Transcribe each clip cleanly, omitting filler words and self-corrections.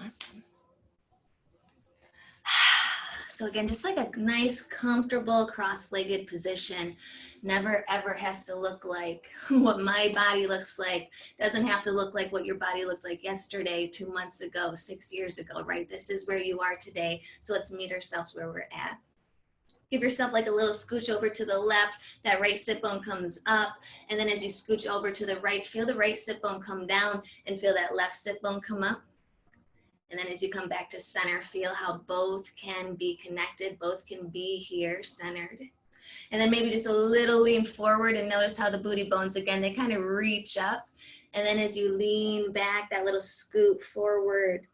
Awesome. So again, just like a nice, comfortable, cross-legged position. Never, ever has to look like what my body looks like. Doesn't have to look like what your body looked like yesterday, 2 months ago, 6 years ago, right? This is where you are today. So let's meet ourselves where we're at. Give yourself like a little scooch over to the left. That right sit bone comes up. And then as you scooch over to the right, feel the right sit bone come down and feel that left sit bone come up. And then as you come back to center, feel how both can be connected, both can be here, centered. And then maybe just a little lean forward and notice how the booty bones, again, they kind of reach up. And then as you lean back, that little scoot forward.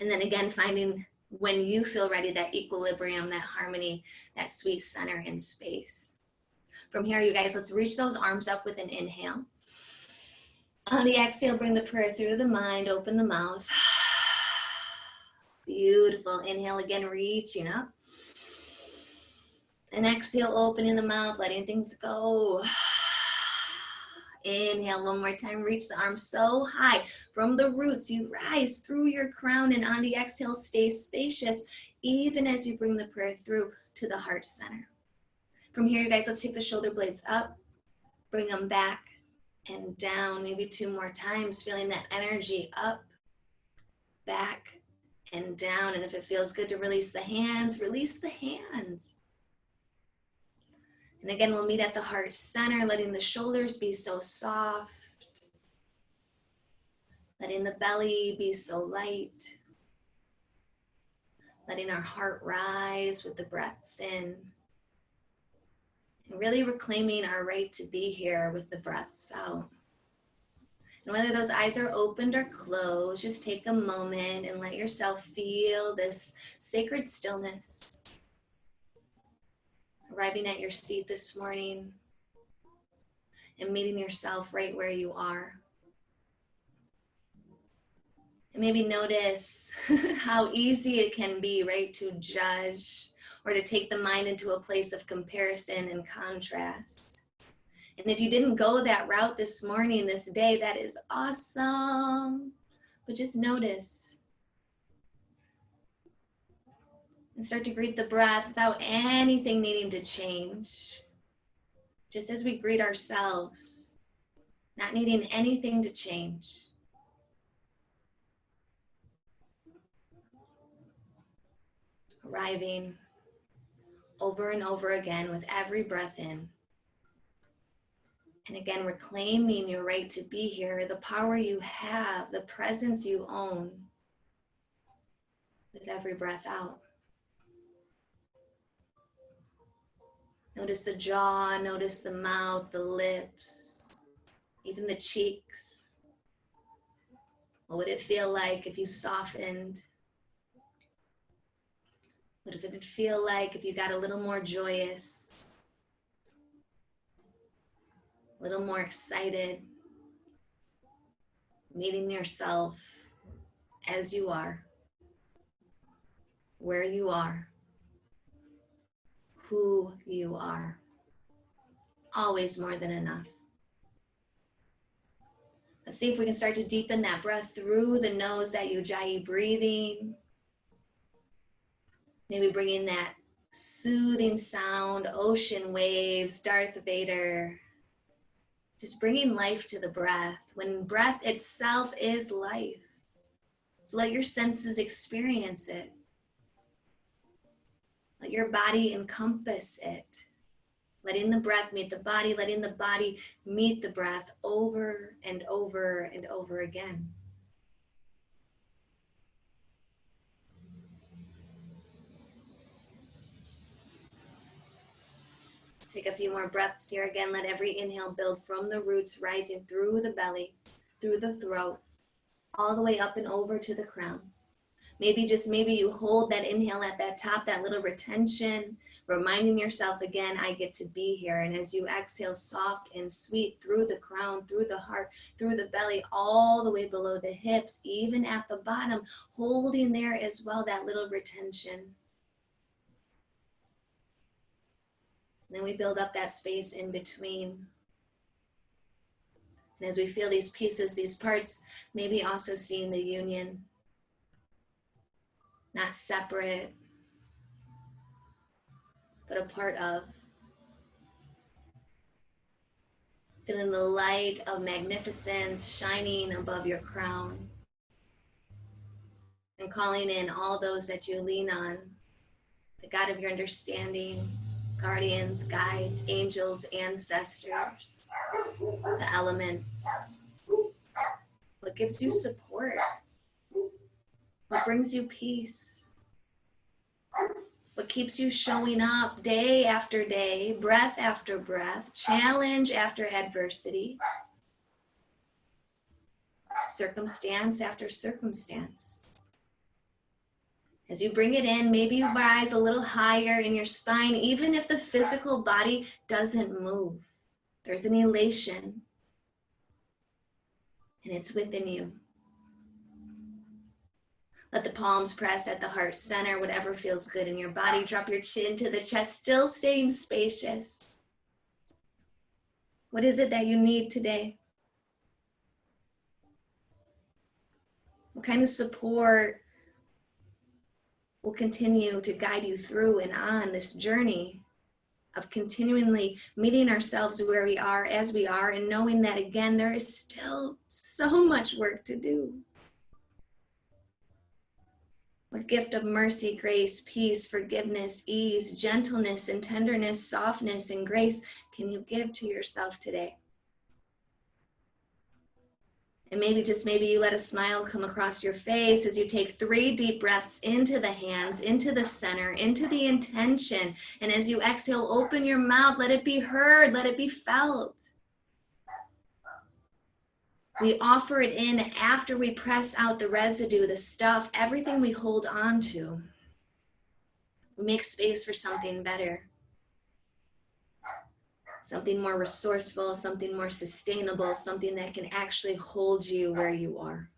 And then again, finding when you feel ready, that equilibrium, that harmony, that sweet center in space. From here, you guys, let's reach those arms up with an inhale. On the exhale, bring the prayer through the mind, open the mouth. Beautiful. Inhale again, reaching up. And exhale, opening the mouth, letting things go. Inhale one more time, reach the arms so high. From the roots, you rise through your crown, and on the exhale, stay spacious, even as you bring the prayer through to the heart center. From here, you guys, let's take the shoulder blades up, bring them back and down, maybe 2 more times, feeling that energy up, back, and down. And if it feels good to release the hands, release the hands. And again, we'll meet at the heart center, letting the shoulders be so soft, letting the belly be so light, letting our heart rise with the breaths in, and really reclaiming our right to be here with the breaths out. And whether those eyes are opened or closed, just take a moment and let yourself feel this sacred stillness. Arriving at your seat this morning and meeting yourself right where you are. And maybe notice how easy it can be, right, to judge or to take the mind into a place of comparison and contrast. And if you didn't go that route this morning, this day, that is awesome. But just notice and start to greet the breath without anything needing to change. Just as we greet ourselves, not needing anything to change. Arriving over and over again with every breath in. And again, reclaiming your right to be here, the power you have, the presence you own with every breath out. Notice the jaw, notice the mouth, the lips, even the cheeks. What would it feel like if you softened? What would it feel like if you got a little more joyous? A little more excited, meeting yourself as you are, where you are, who you are. Always more than enough. Let's see if we can start to deepen that breath through the nose, that Ujjayi breathing. Maybe bringing that soothing sound, ocean waves, Darth Vader. Just bringing life to the breath, when breath itself is life. So let your senses experience it. Let your body encompass it. Letting the breath meet the body, letting the body meet the breath over and over and over again. Take a few more breaths here. Again, let every inhale build from the roots, rising through the belly, through the throat, all the way up and over to the crown. Maybe you hold that inhale at that top, that little retention, reminding yourself again, I get to be here. And as you exhale, soft and sweet through the crown, through the heart, through the belly, all the way below the hips, even at the bottom, holding there as well, that little retention. And then we build up that space in between. And as we feel these pieces, these parts, maybe also seeing the union. not separate, but a part of. Feeling the light of magnificence shining above your crown. And calling in all those that you lean on, the God of your understanding, guardians, guides, angels, ancestors, the elements. What gives you support? What brings you peace? What keeps you showing up day after day, breath after breath, challenge after adversity, circumstance after circumstance? As you bring it in, maybe you rise a little higher in your spine, even if the physical body doesn't move. There's an elation, and it's within you. Let the palms press at the heart center, whatever feels good in your body. Drop your chin to the chest, still staying spacious. What is it that you need today? What kind of support will continue to guide you through and on this journey of continually meeting ourselves where we are as we are, and knowing that, again, there is still so much work to do? What gift of mercy, grace, peace, forgiveness, ease, gentleness, and tenderness, softness, and grace can you give to yourself today? And maybe, just maybe, you let a smile come across your face as you take 3 deep breaths into the hands, into the center, into the intention. And as you exhale, open your mouth, let it be heard, let it be felt. We offer it in after we press out the residue, the stuff, everything we hold on to. We make space for something better, something more resourceful, something more sustainable, something that can actually hold you where you are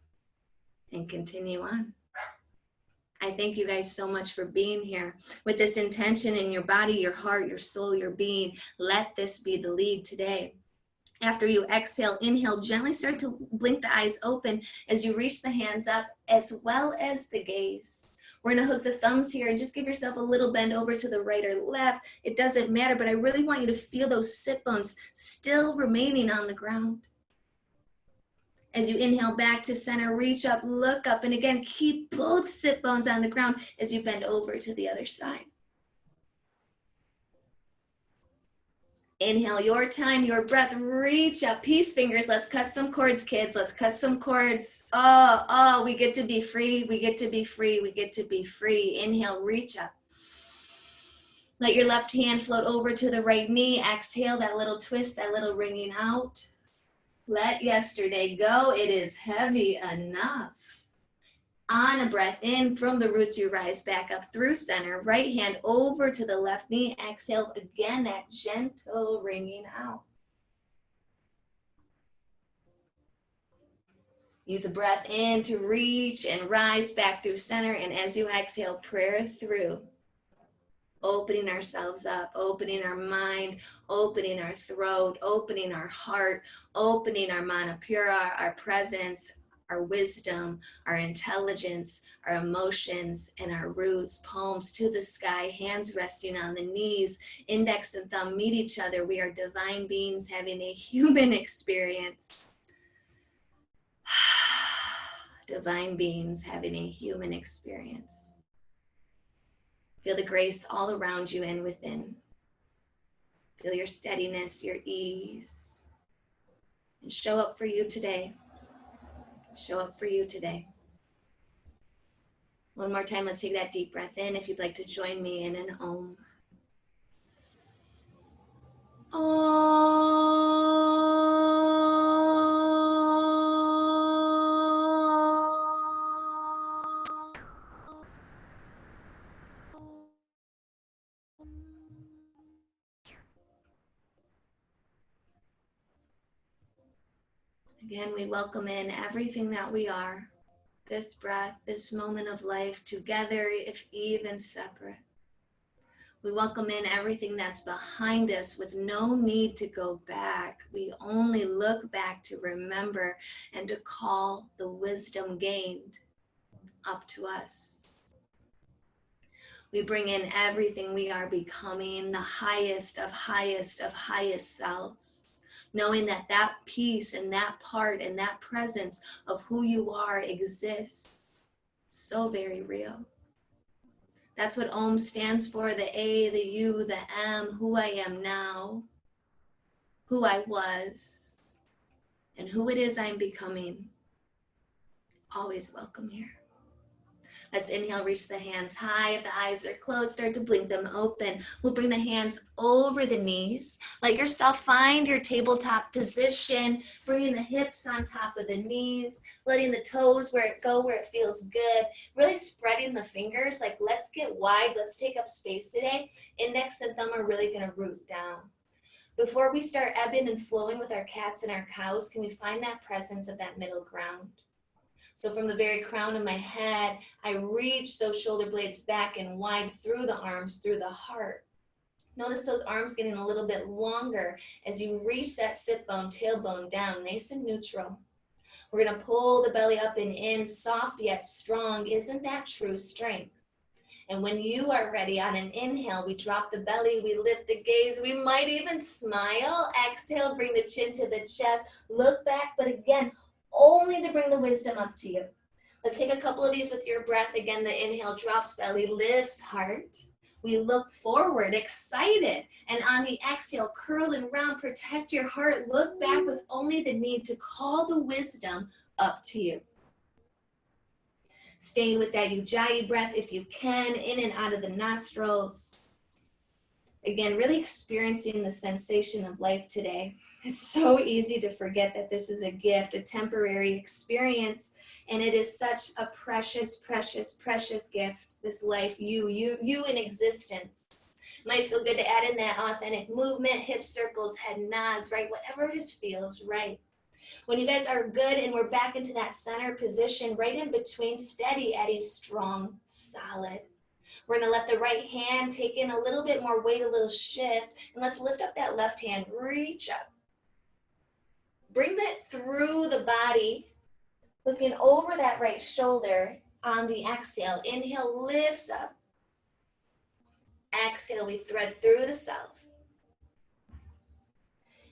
and continue on. I thank you guys so much for being here with this intention in your body, your heart, your soul, your being. Let this be the lead today. After you exhale, inhale, gently start to blink the eyes open as you reach the hands up, as well as the gaze. We're gonna hook the thumbs here and just give yourself a little bend over to the right or left. It doesn't matter, but I really want you to feel those sit bones still remaining on the ground. As you inhale back to center, reach up, look up, and again, keep both sit bones on the ground as you bend over to the other side. Inhale your time, your breath, reach up, peace fingers. Let's cut some cords, kids. Let's cut some cords. Oh, we get to be free. We get to be free. We get to be free. Inhale, reach up. Let your left hand float over to the right knee. Exhale, that little twist, that little wringing out. Let yesterday go. It is heavy enough. On a breath in, from the roots you rise back up through center. Right hand over to the left knee. Exhale again, that gentle wringing out. Use a breath in to reach and rise back through center. And as you exhale, prayer through. Opening ourselves up, opening our mind, opening our throat, opening our heart, opening our manipura, our presence, our wisdom, our intelligence, our emotions, and our roots. Palms to the sky, hands resting on the knees, index and thumb meet each other. We are divine beings having a human experience. Divine beings having a human experience. Feel the grace all around you and within. Feel your steadiness, your ease. And show up for you today. Show up for you today. One more time, let's take that deep breath in. If you'd like to join me in an Om. Again, we welcome in everything that we are, this breath, this moment of life, together, if even separate. We welcome in everything that's behind us with no need to go back. We only look back to remember and to call the wisdom gained up to us. We bring in everything we are becoming, the highest of highest of highest selves, knowing that that piece and that part and that presence of who you are exists. So very real. That's what Om stands for, the A, the U, the M, who I am now, who I was, and who it is I'm becoming. Always welcome here. Let's inhale, reach the hands high. If the eyes are closed, start to blink them open. We'll bring the hands over the knees. Let yourself find your tabletop position, bringing the hips on top of the knees, letting the toes go where it feels good, really spreading the fingers, like let's get wide, let's take up space today. Index and thumb are really gonna root down. Before we start ebbing and flowing with our cats and our cows, can we find that presence of that middle ground? So from the very crown of my head, I reach those shoulder blades back and wide through the arms, through the heart. Notice those arms getting a little bit longer as you reach that sit bone, tailbone down, nice and neutral. We're gonna pull the belly up and in, soft yet strong. Isn't that true strength? And when you are ready, on an inhale, we drop the belly, we lift the gaze, we might even smile. Exhale, bring the chin to the chest, look back, but again, only to bring the wisdom up to you. Let's take a couple of these with your breath. Again, the inhale drops belly, lifts heart. We look forward, excited. And on the exhale, curl and round, protect your heart. Look back with only the need to call the wisdom up to you. Staying with that Ujjayi breath if you can, in and out of the nostrils. Again, really experiencing the sensation of life today. It's so easy to forget that this is a gift, a temporary experience, and it is such a precious, precious, precious gift, this life, you in existence. Might feel good to add in that authentic movement, hip circles, head nods, right? Whatever just feels right. When you guys are good and we're back into that center position, right in between, steady, Eddie, strong, solid. We're gonna let the right hand take in a little bit more weight, a little shift, and let's lift up that left hand, reach up. Bring that through the body, looking over that right shoulder on the exhale. Inhale, lifts up. Exhale, we thread through the self.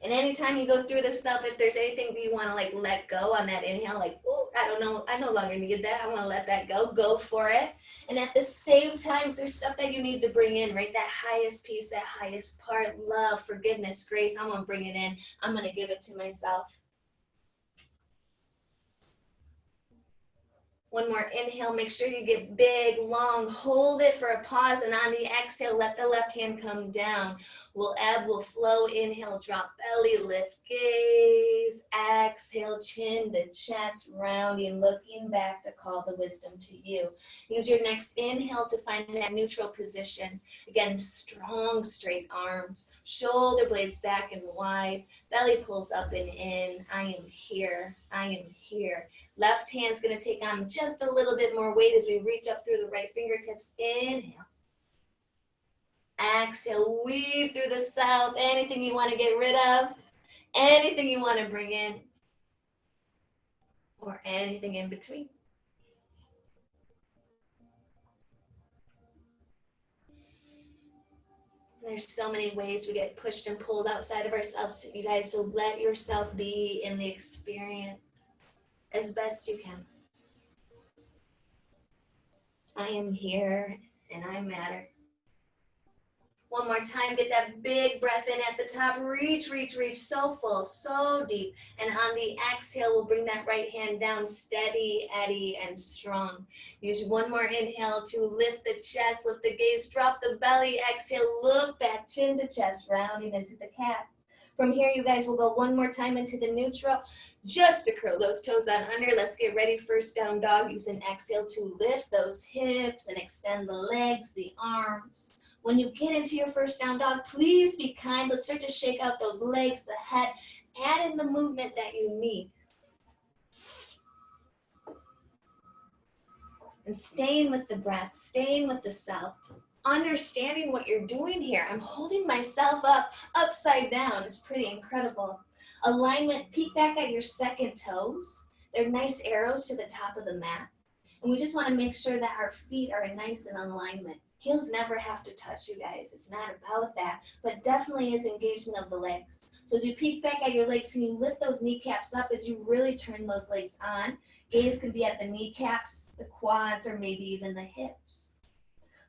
And anytime you go through the self, if there's anything you want to like let go on that inhale, like, oh, I don't know, I no longer need that, I want to let that go for it. And at the same time, if there's stuff that you need to bring in, right, that highest piece, that highest part, love, forgiveness, grace, I'm going to bring it in. I'm going to give it to myself. One more inhale, make sure you get big, long, hold it for a pause, and on the exhale, let the left hand come down. We'll ebb, we'll flow, inhale, drop belly, lift gaze, exhale, chin to chest, rounding, looking back to call the wisdom to you. Use your next inhale to find that neutral position. Again, strong, straight arms, shoulder blades back and wide, belly pulls up and in. I am here, I am here. Left hand's gonna take on just a little bit more weight as we reach up through the right fingertips. Inhale. Exhale, weave through the south. Anything you wanna get rid of, anything you wanna bring in, or anything in between. There's so many ways we get pushed and pulled outside of ourselves, you guys, so let yourself be in the experience as best you can. I am here and I matter. One more time, get that big breath in at the top. Reach, reach, reach, so full, so deep. And on the exhale, we'll bring that right hand down, steady, Eddie, and strong. Use one more inhale to lift the chest, lift the gaze, drop the belly. Exhale, look back, chin to chest, rounding into the cat. From here, you guys will go one more time into the neutral, just to curl those toes on under. Let's get ready, first down dog. Use an exhale to lift those hips and extend the legs, the arms. When you get into your first down dog, please be kind. Let's start to shake out those legs, the head, add in the movement that you need. And staying with the breath, staying with the self, understanding what you're doing here. I'm holding myself up, upside down. It's pretty incredible. Alignment, peek back at your second toes. They're nice arrows to the top of the mat. And we just want to make sure that our feet are nice in alignment. Heels never have to touch, you guys. It's not about that, but definitely is engagement of the legs. So as you peek back at your legs, can you lift those kneecaps up as you really turn those legs on? Gaze could be at the kneecaps, the quads, or maybe even the hips.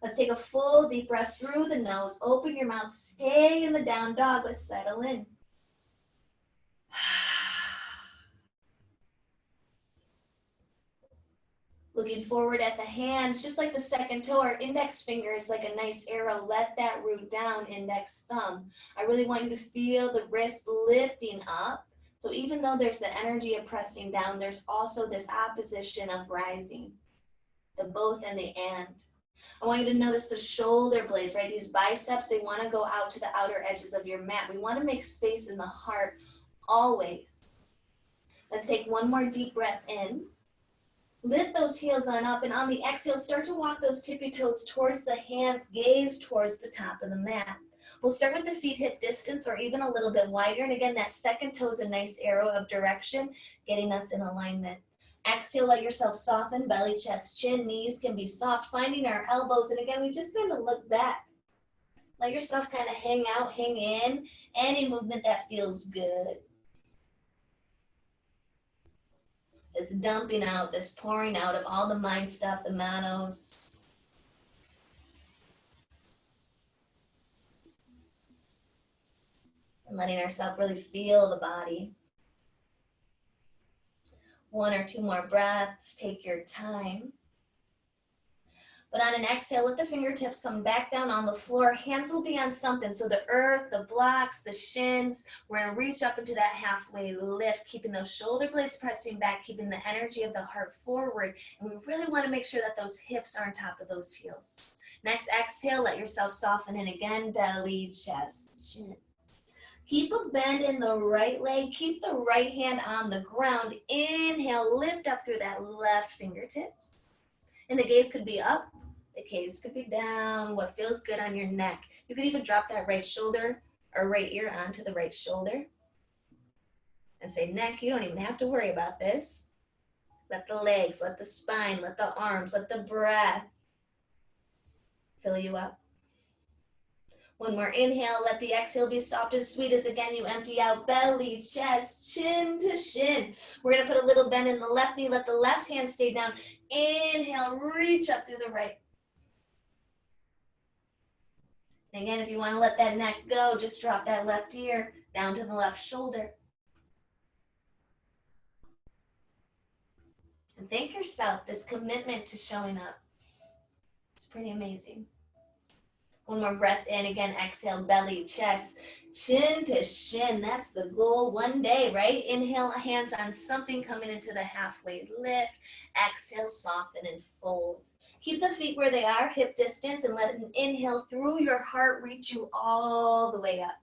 Let's take a full deep breath through the nose. Open your mouth. Stay in the down dog, but settle in. Looking forward at the hands, just like the second toe, our index finger is like a nice arrow. Let that root down, index thumb. I really want you to feel the wrist lifting up. So even though there's the energy of pressing down, there's also this opposition of rising, the both and the and. I want you to notice the shoulder blades, right? These biceps, they want to go out to the outer edges of your mat. We want to make space in the heart always. Let's take one more deep breath in. Lift those heels on up, and on the exhale, start to walk those tippy toes towards the hands, gaze towards the top of the mat. We'll start with the feet hip distance or even a little bit wider. And again, that second toe is a nice arrow of direction, getting us in alignment. Exhale, let yourself soften, belly, chest, chin, knees can be soft, finding our elbows. And again, we just kind of look back. Let yourself kind of hang out, hang in, any movement that feels good. This dumping out, this pouring out of all the mind stuff, the manos. And letting ourselves really feel the body. One or two more breaths, take your time. But on an exhale, let the fingertips come back down on the floor. Hands will be on something. So the earth, the blocks, the shins. We're going to reach up into that halfway lift, keeping those shoulder blades pressing back, keeping the energy of the heart forward. And we really want to make sure that those hips are on top of those heels. Next exhale, let yourself soften in again, belly, chest, chin. Keep a bend in the right leg. Keep the right hand on the ground. Inhale, lift up through that left fingertips. And the gaze could be up. The gaze could be down, what feels good on your neck. You could even drop that right shoulder or right ear onto the right shoulder. And say, neck, you don't even have to worry about this. Let the legs, let the spine, let the arms, let the breath fill you up. One more inhale, let the exhale be soft and sweet as again you empty out belly, chest, chin to shin. We're gonna put a little bend in the left knee, let the left hand stay down. Inhale, reach up through the right. And again, if you want to let that neck go, just drop that left ear down to the left shoulder. And thank yourself, this commitment to showing up. It's pretty amazing. One more breath in, again, exhale, belly, chest, chin to shin. That's the goal one day, right? Inhale, hands on something, coming into the halfway lift. Exhale, soften and fold. Keep the feet where they are, hip distance, and let an inhale through your heart reach you all the way up.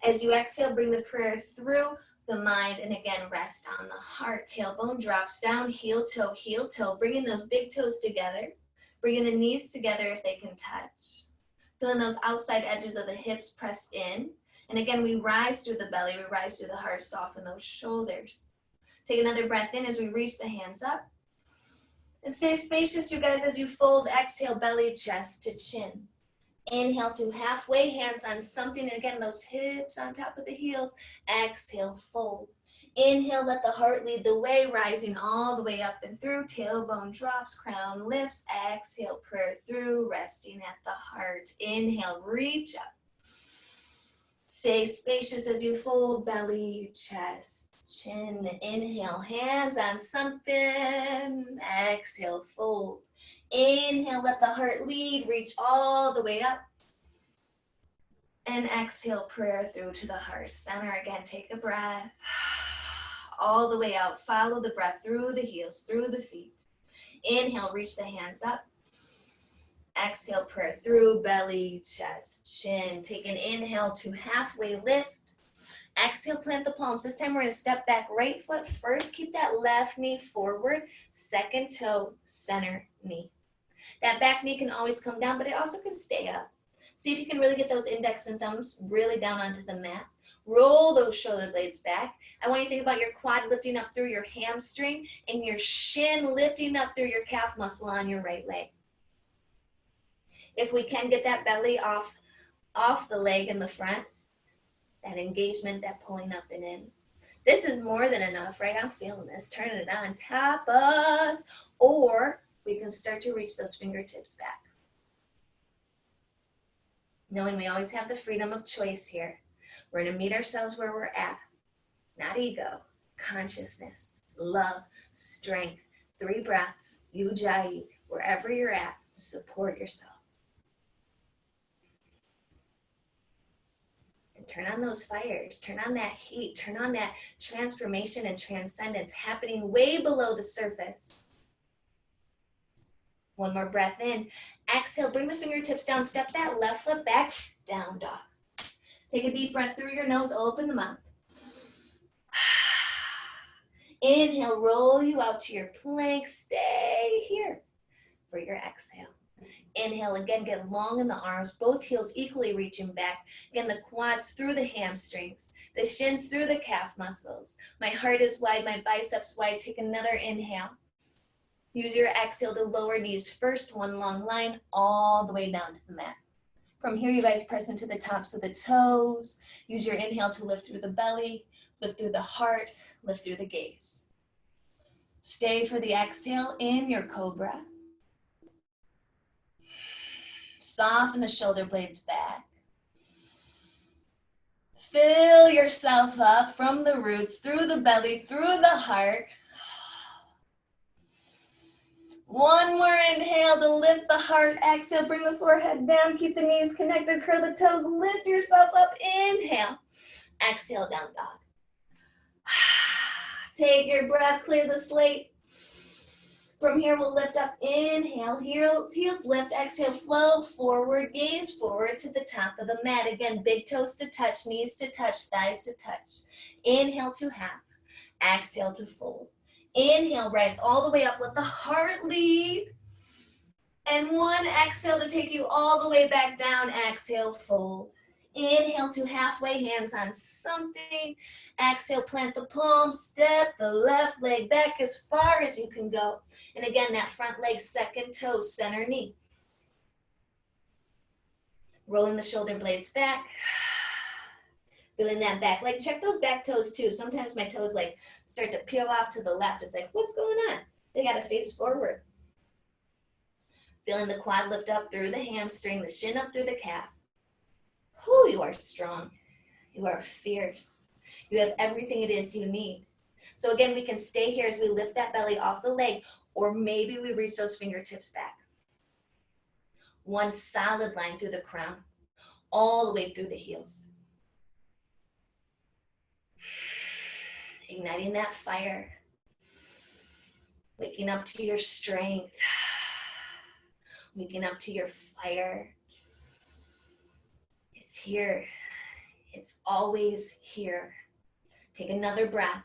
As you exhale, bring the prayer through the mind, and again, rest on the heart. Tailbone drops down, heel toe, bringing those big toes together, bringing the knees together if they can touch. Feeling those outside edges of the hips press in. And again, we rise through the belly, we rise through the heart, soften those shoulders. Take another breath in as we reach the hands up. And stay spacious, you guys, as you fold. Exhale, belly, chest to chin. Inhale to halfway, hands on something. And again, those hips on top of the heels. Exhale, fold. Inhale, let the heart lead the way, rising all the way up and through. Tailbone drops, crown lifts. Exhale, prayer through, resting at the heart. Inhale, reach up. Stay spacious as you fold, belly, chest, chin. Inhale, hands on something. Exhale, fold. Inhale, let the heart lead, reach all the way up. And exhale, prayer through to the heart center. Again, take a breath. All the way out. Follow the breath through the heels, through the feet. Inhale, reach the hands up. Exhale, prayer through, belly, chest, chin. Take an inhale to halfway lift. Exhale, plant the palms. This time we're going to step back, right foot first. Keep that left knee forward. Second toe, center knee. That back knee can always come down, but it also can stay up. See if you can really get those index and thumbs really down onto the mat. Roll those shoulder blades back. I want you to think about your quad lifting up through your hamstring and your shin lifting up through your calf muscle on your right leg. If we can get that belly off the leg in the front, that engagement, that pulling up and in. This is more than enough, right? I'm feeling this. Turning it on, tap us. Or we can start to reach those fingertips back. Knowing we always have the freedom of choice here. We're gonna meet ourselves where we're at. Not ego, consciousness, love, strength. 3 breaths, ujjayi, wherever you're at, support yourself. And turn on those fires, turn on that heat, turn on that transformation and transcendence happening way below the surface. One more breath in. Exhale, bring the fingertips down, step that left foot back, down dog. Take a deep breath through your nose, open the mouth. Inhale, roll you out to your plank. Stay here for your exhale. Inhale, again, get long in the arms, both heels equally reaching back. Again, the quads through the hamstrings, the shins through the calf muscles. My heart is wide, my biceps wide. Take another inhale. Use your exhale to lower knees. First, one long line all the way down to the mat. From here, you guys press into the tops of the toes. Use your inhale to lift through the belly, lift through the heart, lift through the gaze. Stay for the exhale in your cobra. Soften the shoulder blades back. Fill yourself up from the roots, through the belly, through the heart. One more inhale to lift the heart. Exhale, bring the forehead down. Keep the knees connected, curl the toes, lift yourself up. Inhale. Exhale, down dog. Take your breath, clear the slate. From here, we'll lift up. Inhale, heels lift. Exhale, flow forward, gaze forward to the top of the mat. Again, big toes to touch, knees to touch, thighs to touch. Inhale to half. Exhale to fold. Inhale, rise all the way up. Let the heart lead. And one exhale to take you all the way back down. Exhale, fold. Inhale to halfway, hands on something. Exhale, plant the palms, step the left leg back as far as you can go. And again, that front leg, second toe, center knee. Rolling the shoulder blades back. Feeling that back leg. Check those back toes too. Sometimes my toes like start to peel off to the left. It's like, what's going on? They got to face forward. Feeling the quad lift up through the hamstring, the shin up through the calf. Whew, you are strong. You are fierce. You have everything it is you need. So again, we can stay here as we lift that belly off the leg, or maybe we reach those fingertips back. One solid line through the crown, all the way through the heels. Igniting that fire. Waking up to your strength. Waking up to your fire. It's here. It's always here. Take another breath.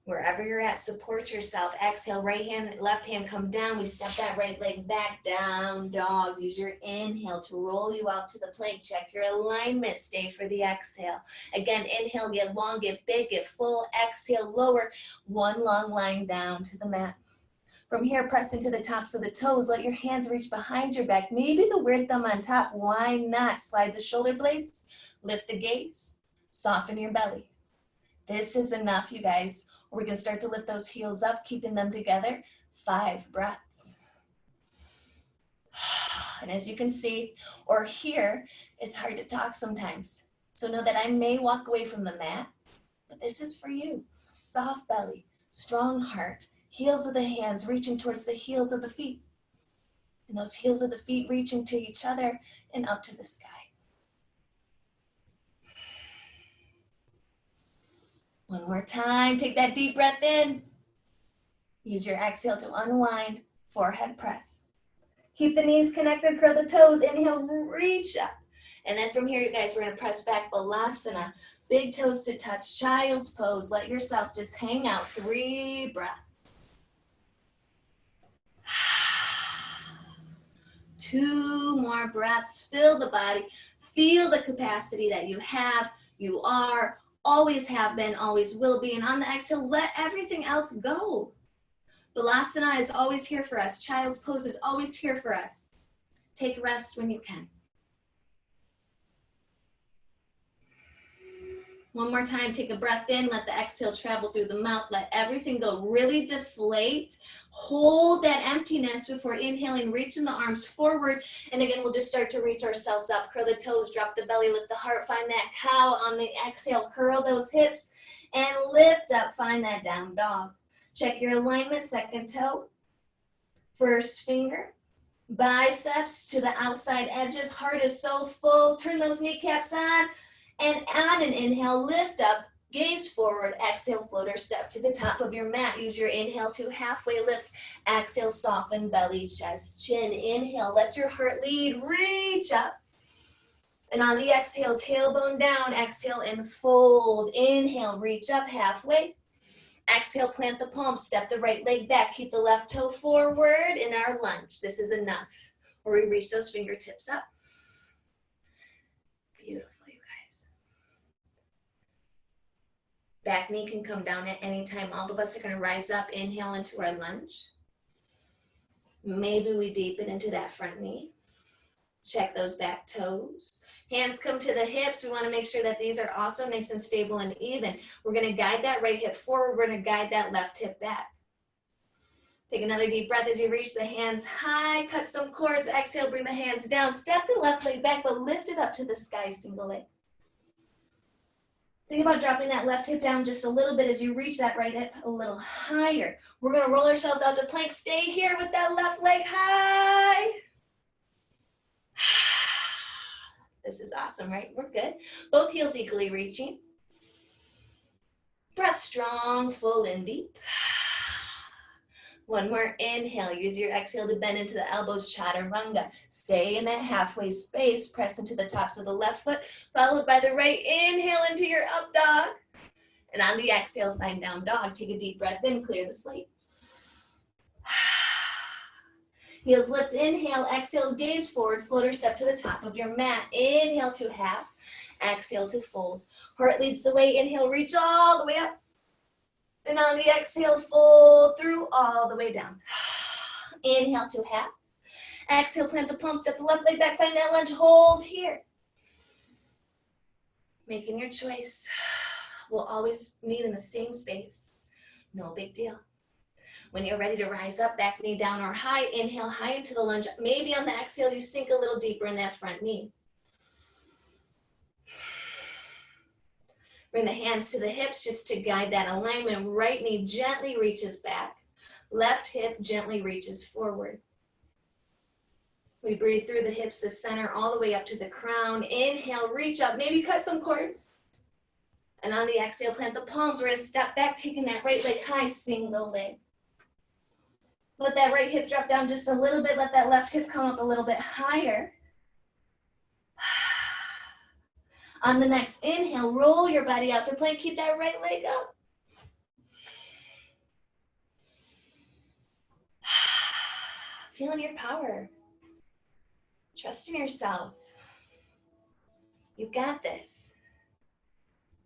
Wherever you're at, support yourself. Exhale, right hand, left hand come down. We step that right leg back, down dog. Use your inhale to roll you out to the plank. Check your alignment. Stay for the exhale. Again, inhale, get long, get big, get full. Exhale, lower. One long line down to the mat. From here, press into the tops of the toes. Let your hands reach behind your back. Maybe the weird thumb on top. Why not? Slide the shoulder blades. Lift the gaze. Soften your belly. This is enough, you guys. We're going to start to lift those heels up, keeping them together. 5 breaths. And as you can see or hear, it's hard to talk sometimes. So know that I may walk away from the mat, but this is for you. Soft belly, strong heart, heels of the hands reaching towards the heels of the feet. And those heels of the feet reaching to each other and up to the sky. One more time, take that deep breath in. Use your exhale to unwind, forehead press. Keep the knees connected, curl the toes, inhale, reach up. And then from here, you guys, we're gonna press back, Balasana. Big toes to touch, child's pose. Let yourself just hang out, 3 breaths. 2 more breaths, fill the body. Feel the capacity that you have, you are, always have been, always will be. And on the exhale, let everything else go. Balasana is always here for us. Child's pose is always here for us. Take rest when you can. One more time, take a breath in, let the exhale travel through the mouth, let everything go, really deflate. Hold that emptiness before inhaling, reaching the arms forward. And again, we'll just start to reach ourselves up, curl the toes, drop the belly, lift the heart, find that cow on the exhale, curl those hips and lift up, find that down dog. Check your alignment, second toe, first finger, biceps to the outside edges, heart is so full, turn those kneecaps on. And on an inhale, lift up, gaze forward, exhale, floater step to the top of your mat. Use your inhale to halfway lift, exhale, soften belly, chest, chin. Inhale, let your heart lead, reach up. And on the exhale, tailbone down, exhale and fold. Inhale, reach up halfway. Exhale, plant the palm, step the right leg back, keep the left toe forward in our lunge. This is enough. Or we reach those fingertips up. Beautiful. Back knee can come down at any time. All of us are going to rise up, inhale into our lunge. Maybe we deepen into that front knee. Check those back toes. Hands come to the hips. We want to make sure that these are also nice and stable and even. We're going to guide that right hip forward. We're going to guide that left hip back. Take another deep breath as you reach the hands high. Cut some cords. Exhale, bring the hands down. Step the left leg back, but lift it up to the sky, single leg. Think about dropping that left hip down just a little bit as you reach that right hip a little higher. We're going to roll ourselves out to plank. Stay here with that left leg high. This is awesome, right? We're good. Both heels equally reaching. Breath strong, full and deep. One more inhale. Use your exhale to bend into the elbows, chaturanga. Stay in that halfway space. Press into the tops of the left foot, followed by the right. Inhale into your up dog. And on the exhale, find down dog. Take a deep breath in, clear the slate. Heels lift, inhale, exhale, gaze forward, floater step to the top of your mat. Inhale to half, exhale to fold. Heart leads the way, inhale, reach all the way up. And on the exhale, fold through all the way down. Inhale to half. Exhale, plant the palm, step the left leg back, find that lunge, hold here. Making your choice. We'll always meet in the same space. No big deal. When you're ready to rise up, back knee down or high, inhale high into the lunge. Maybe on the exhale, you sink a little deeper in that front knee. Bring the hands to the hips just to guide that alignment. Right knee gently reaches back. Left hip gently reaches forward. We breathe through the hips, the center, all the way up to the crown. Inhale, reach up, maybe cut some cords. And on the exhale, plant the palms. We're going to step back, taking that right leg high, single leg. Let that right hip drop down just a little bit. Let that left hip come up a little bit higher. On the next inhale, roll your body out to plank. Keep that right leg up. Feeling your power. Trust in yourself. You got this.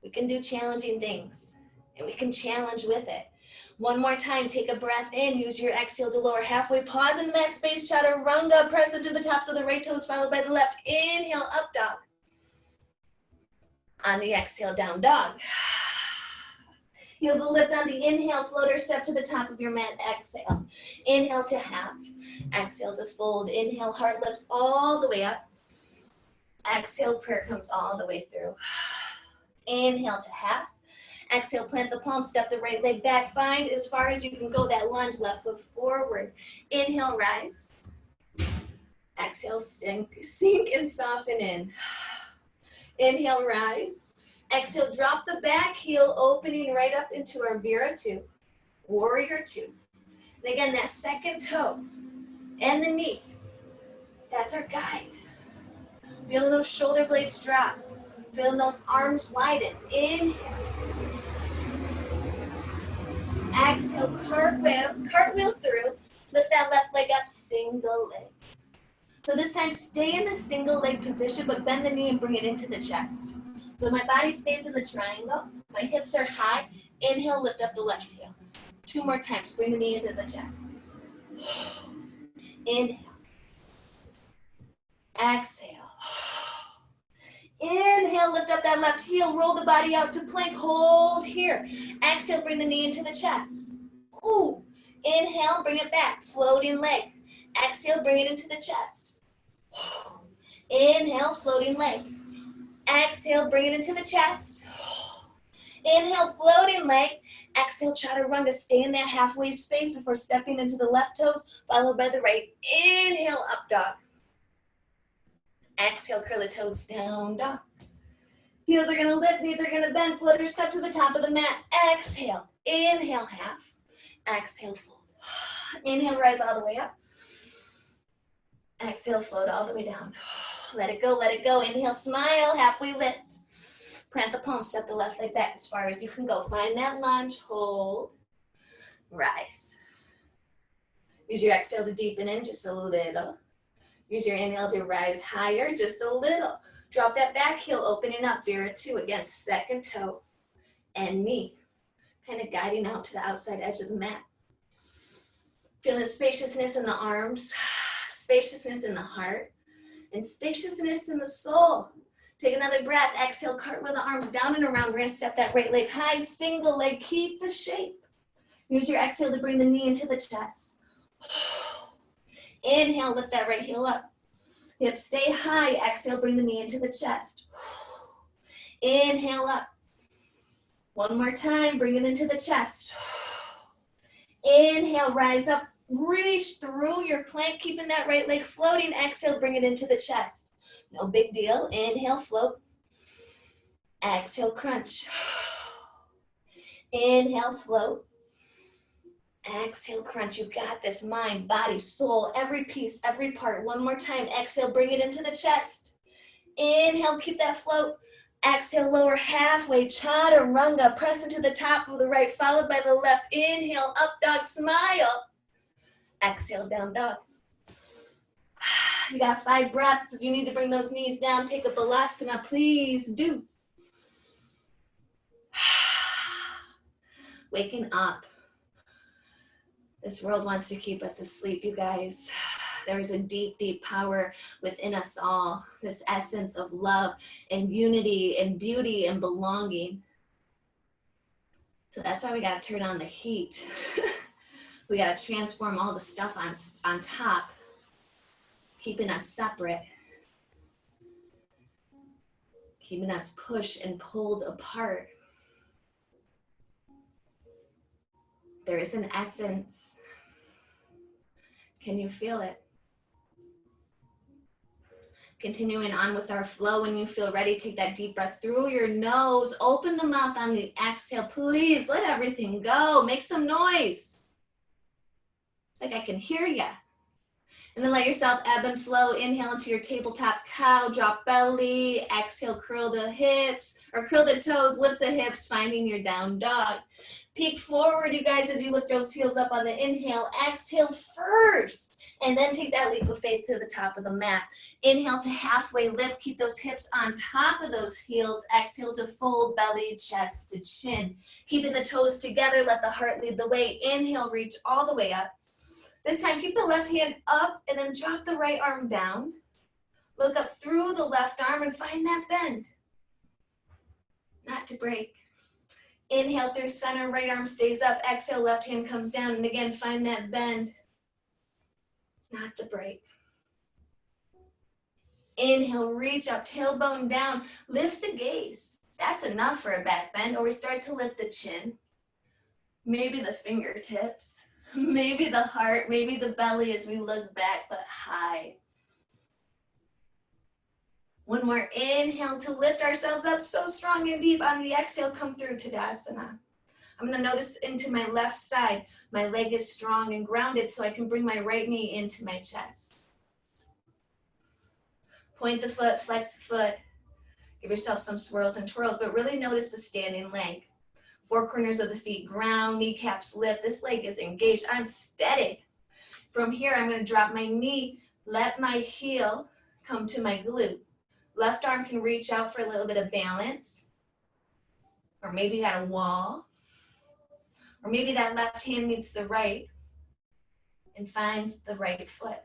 We can do challenging things, and we can challenge with it. One more time, take a breath in. Use your exhale to lower halfway. Pause in that space, chaturanga. Press into the tops of the right toes, followed by the left. Inhale, up dog. On the exhale, down dog. Heels will lift on the inhale, floater step to the top of your mat. Exhale. Inhale to half. Exhale to fold. Inhale, heart lifts all the way up. Exhale, prayer comes all the way through. Inhale to half. Exhale, plant the palm, step the right leg back. Find as far as you can go that lunge, left foot forward. Inhale, rise. Exhale, sink and soften in. Inhale, rise. Exhale, drop the back heel, opening right up into our Vira 2, Warrior 2. And again, that second toe and the knee, that's our guide. Feeling those shoulder blades drop. Feeling those arms widen. Inhale. Exhale, cartwheel through. Lift that left leg up, single leg. So this time, stay in the single leg position, but bend the knee and bring it into the chest. So my body stays in the triangle. My hips are high. Inhale, lift up the left heel. 2 more times. Bring the knee into the chest. Inhale. Exhale. Inhale, lift up that left heel, roll the body out to plank, hold here. Exhale, bring the knee into the chest. Ooh. Inhale, bring it back, floating leg. Exhale, bring it into the chest. Inhale, floating leg. Exhale, bring it into the chest. Inhale, floating leg. Exhale, chaturanga. Stay in that halfway space before stepping into the left toes, followed by the right. Inhale, up dog. Exhale, curl the toes, down dog. Heels are gonna lift, knees are gonna bend, floaters step to the top of the mat. Exhale, inhale, half. Exhale, fold. Inhale, rise all the way up. Exhale, float all the way down. Let it go, let it go. Inhale, smile, halfway lift. Plant the palms, step the left leg back as far as you can go. Find that lunge, hold, rise. Use your exhale to deepen in just a little. Use your inhale to rise higher, just a little. Drop that back heel, opening up, Vera 2 against second toe and knee. Kind of guiding out to the outside edge of the mat. Feeling spaciousness in the arms, spaciousness in the heart, and spaciousness in the soul. Take another breath. Exhale, cartwheel the arms down and around. We're going to step that right leg high, single leg. Keep the shape. Use your exhale to bring the knee into the chest. Inhale, lift that right heel up. Hips stay high. Exhale, bring the knee into the chest. Inhale up. One more time, bring it into the chest. Inhale, rise up. Reach through your plank, keeping that right leg floating. Exhale, bring it into the chest. No big deal. Inhale, float. Exhale, crunch. Inhale, float. Exhale, crunch. You got this. Mind, body, soul, every piece, every part. One more time. Exhale, bring it into the chest. Inhale, keep that float. Exhale, lower halfway. Chaturanga. Press into the top of the right, followed by the left. Inhale, up dog, smile. Exhale, down dog. You got 5 breaths. If you need to bring those knees down, take a balasana, please do. Waking up. This world wants to keep us asleep, you guys. There's a deep, deep power within us all. This essence of love and unity and beauty and belonging. So that's why we got to turn on the heat. We got to transform all the stuff on top, keeping us separate, keeping us pushed and pulled apart. There is an essence. Can you feel it? Continuing on with our flow, when you feel ready, take that deep breath through your nose. Open the mouth on the exhale. Please let everything go. Make some noise. It's like I can hear you. And then let yourself ebb and flow. Inhale into your tabletop cow, drop belly. Exhale, curl the hips, or curl the toes, lift the hips, finding your down dog. Peek forward, you guys, as you lift those heels up on the inhale. Exhale first, and then take that leap of faith to the top of the mat. Inhale to halfway lift. Keep those hips on top of those heels. Exhale to fold, belly, chest to chin. Keeping the toes together, let the heart lead the way. Inhale, reach all the way up. This time, keep the left hand up and then drop the right arm down. Look up through the left arm and find that bend. Not to break. Inhale through center, right arm stays up. Exhale, left hand comes down. And again, find that bend. Not to break. Inhale, reach up, tailbone down. Lift the gaze. That's enough for a back bend. Or we start to lift the chin. Maybe the fingertips. Maybe the heart, maybe the belly as we look back, but high. One more inhale to lift ourselves up so strong and deep. On the exhale, come through Tadasana. I'm going to notice into my left side. My leg is strong and grounded so I can bring my right knee into my chest. Point the foot, flex the foot. Give yourself some swirls and twirls, but really notice the standing leg. 4 corners of the feet ground, kneecaps lift. This leg is engaged. I'm steady. From here, I'm going to drop my knee, let my heel come to my glute. Left arm can reach out for a little bit of balance. Or maybe you got a wall. Or maybe that left hand meets the right and finds the right foot.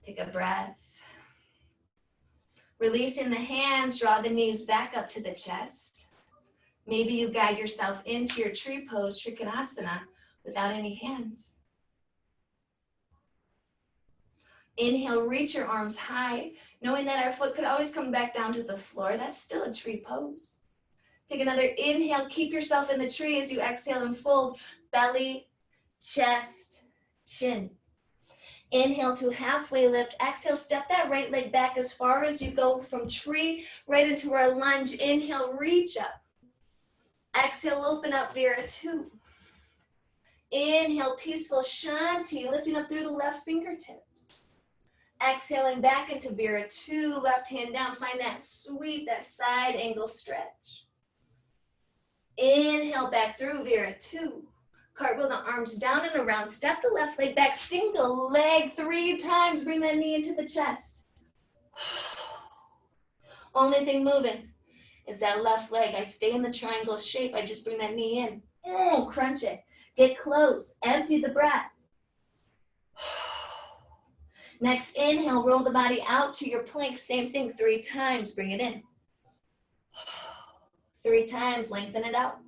Take a breath. Releasing the hands, draw the knees back up to the chest. Maybe you guide yourself into your tree pose, Trikonasana, without any hands. Inhale, reach your arms high, knowing that our foot could always come back down to the floor. That's still a tree pose. Take another inhale, keep yourself in the tree as you exhale and fold, belly, chest, chin. Inhale to halfway lift, exhale, step that right leg back as far as you go from tree right into our lunge. Inhale, reach up. Exhale, open up, Vira 2. Inhale, peaceful Shanti, lifting up through the left fingertips. Exhaling back into Vira 2, left hand down, find that sweep, that side angle stretch. Inhale, back through Vira 2. Cartwheel the arms down and around, step the left leg back, single leg 3 times, bring that knee into the chest. Only thing moving is that left leg. I stay in the triangle shape, I just bring that knee in. Crunch it, get close, empty the breath. Next inhale, roll the body out to your plank, same thing, 3 times, bring it in. 3 times, lengthen it out.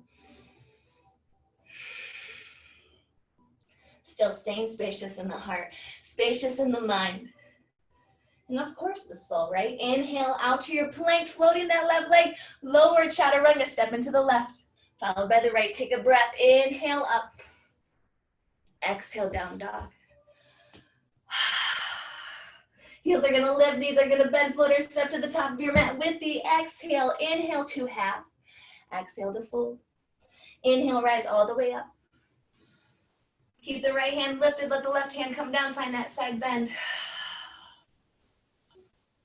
Still staying spacious in the heart, spacious in the mind. And of course the soul, right? Inhale out to your plank, floating that left leg, lower chaturanga, step into the left, followed by the right. Take a breath, inhale up, exhale down dog. Heels are gonna lift, knees are gonna bend, floater step to the top of your mat with the exhale. Inhale to half, exhale to fold. Inhale, rise all the way up. Keep the right hand lifted, let the left hand come down, find that side bend.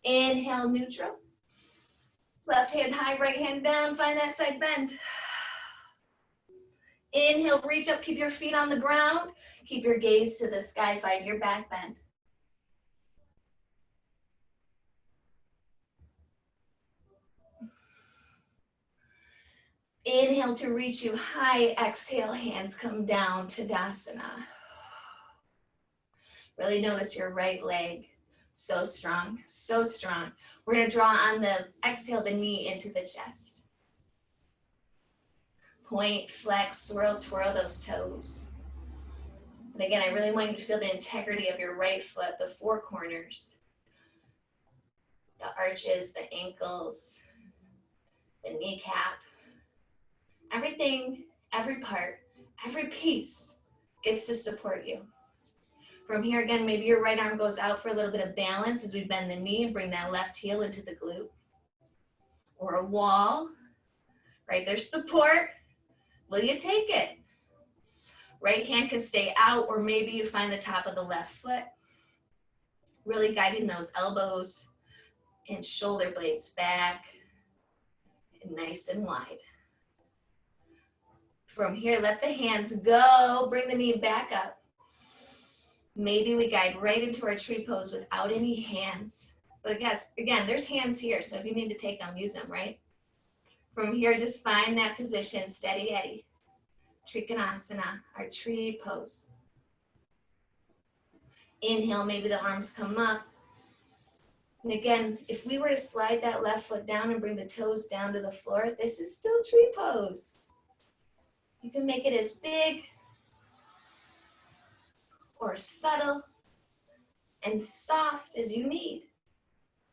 Inhale, neutral. Left hand high, right hand down, find that side bend. Inhale, reach up, keep your feet on the ground. Keep your gaze to the sky, find your back bend. Inhale to reach you high, exhale, hands come down, Tadasana. Really notice your right leg, so strong, so strong. We're gonna draw on the exhale, the knee into the chest. Point, flex, swirl, twirl those toes. And again, I really want you to feel the integrity of your right foot, the 4 corners, the arches, the ankles, the kneecap. Everything, every part, every piece gets to support you. From here, again, maybe your right arm goes out for a little bit of balance as we bend the knee and bring that left heel into the glute. Or a wall, right? There's support. Will you take it? Right hand can stay out, or maybe you find the top of the left foot. Really guiding those elbows and shoulder blades back and nice and wide. From here, let the hands go. Bring the knee back up. Maybe we guide right into our tree pose without any hands. But again, there's hands here, so if you need to take them, use them, right? From here, just find that position, steady Eddie. Trikonasana, our tree pose. Inhale, maybe the arms come up. And again, if we were to slide that left foot down and bring the toes down to the floor, this is still tree pose. You can make it as big or subtle and soft as you need.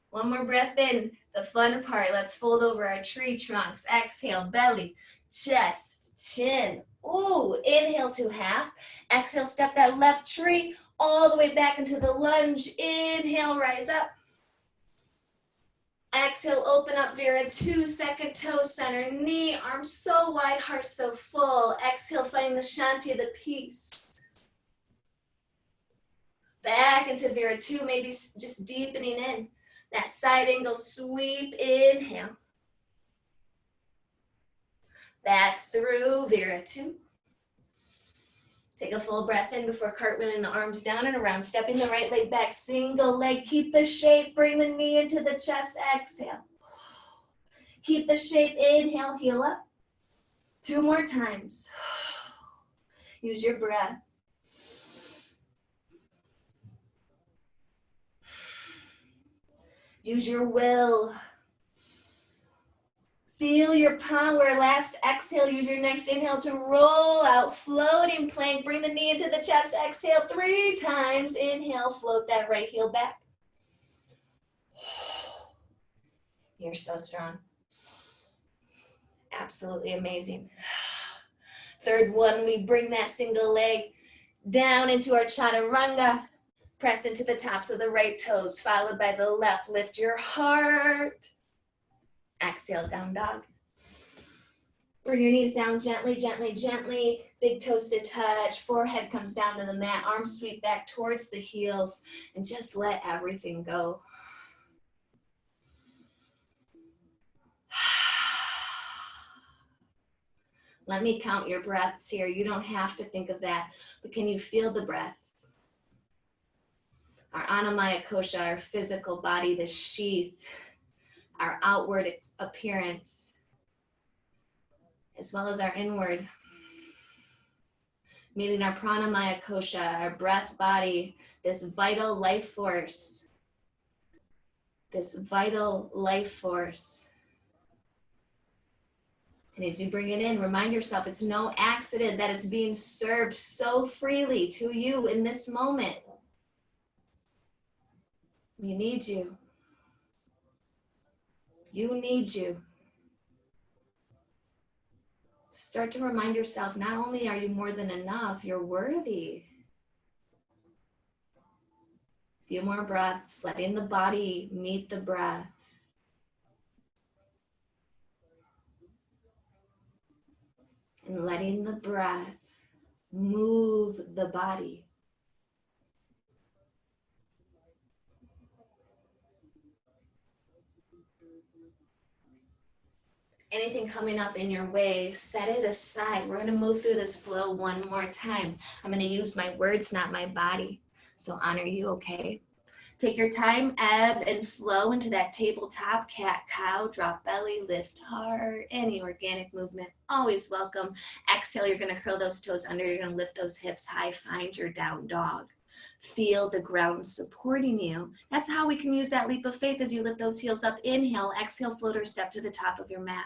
One more breath in, the fun part. Let's fold over our tree trunks. Exhale, belly, chest, chin. Ooh, inhale to half. Exhale, step that left tree all the way back into the lunge. Inhale, rise up. Exhale, open up, Vira 2, second toe center, knee, arms so wide, heart so full. Exhale, find the Shanti, the peace. Back into Vira 2, maybe just deepening in. That side angle sweep, inhale. Back through Vira 2. Take a full breath in before cartwheeling the arms down and around, stepping the right leg back, single leg, keep the shape, bring the knee into the chest, exhale. Keep the shape, inhale, heel up. 2 more times. Use your breath. Use your will. Feel your power. Last exhale, use your next inhale to roll out, floating plank. Bring the knee into the chest. Exhale 3 times. Inhale, float that right heel back. You're so strong. Absolutely amazing. Third one, we bring that single leg down into our chaturanga. Press into the tops of the right toes, followed by the left. Lift your heart. Exhale, down dog. Bring your knees down gently, gently, gently. Big toes to touch. Forehead comes down to the mat. Arms sweep back towards the heels. And just let everything go. Let me count your breaths here. You don't have to think of that. But can you feel the breath? Our Anamaya Kosha, our physical body, the sheath, our outward appearance, as well as our inward. Meeting our Pranamaya Kosha, our breath body, this vital life force. This vital life force. And as you bring it in, remind yourself it's no accident that it's being served so freely to you in this moment. We need you. You need you. Start to remind yourself, not only are you more than enough, you're worthy. A few more breaths, letting the body meet the breath. And letting the breath move the body. Anything coming up in your way, set it aside. We're gonna move through this flow one more time. I'm gonna use my words, not my body. So honor you, okay? Take your time, ebb and flow into that tabletop, cat, cow, drop belly, lift heart. Any organic movement, always welcome. Exhale, you're gonna curl those toes under, you're gonna lift those hips high, find your down dog. Feel the ground supporting you. That's how we can use that leap of faith as you lift those heels up. Inhale, exhale, float or step to the top of your mat.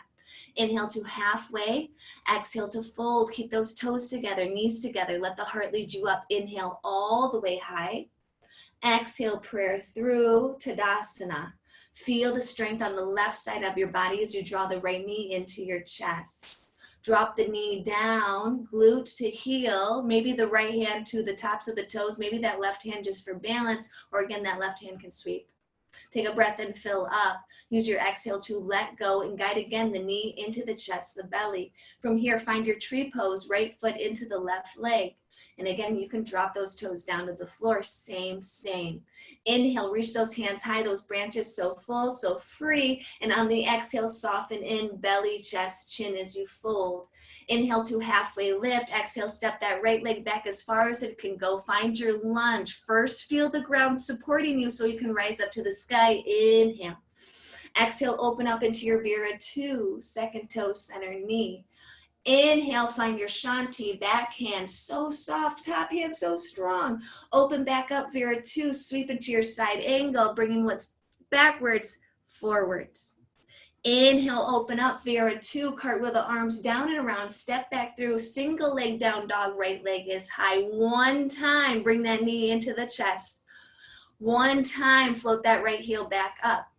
Inhale to halfway, exhale to fold. Keep those toes together, knees together. Let the heart lead you up. Inhale all the way high. Exhale, prayer through Tadasana. Feel the strength on the left side of your body as you draw the right knee into your chest. Drop the knee down, glute to heel, maybe the right hand to the tops of the toes, maybe that left hand just for balance, or again, that left hand can sweep. Take a breath and fill up. Use your exhale to let go and guide again the knee into the chest, the belly. From here, find your tree pose, right foot into the left leg. And again, you can drop those toes down to the floor, same. Inhale, reach those hands high, those branches so full, so free. And on the exhale, soften in, belly, chest, chin as you fold. Inhale to halfway lift. Exhale, step that right leg back as far as it can go. Find your lunge. First, feel the ground supporting you so you can rise up to the sky. Inhale. Exhale, open up into your Vira 2, second toe, center knee. Inhale, find your Shanti, back hand, so soft, top hand so strong. Open back up, Vira 2, sweep into your side angle, bringing what's backwards, forwards. Inhale, open up, Vira 2, cartwheel the arms down and around, step back through, single leg down dog, right leg is high. One time, bring that knee into the chest. One time, float that right heel back up.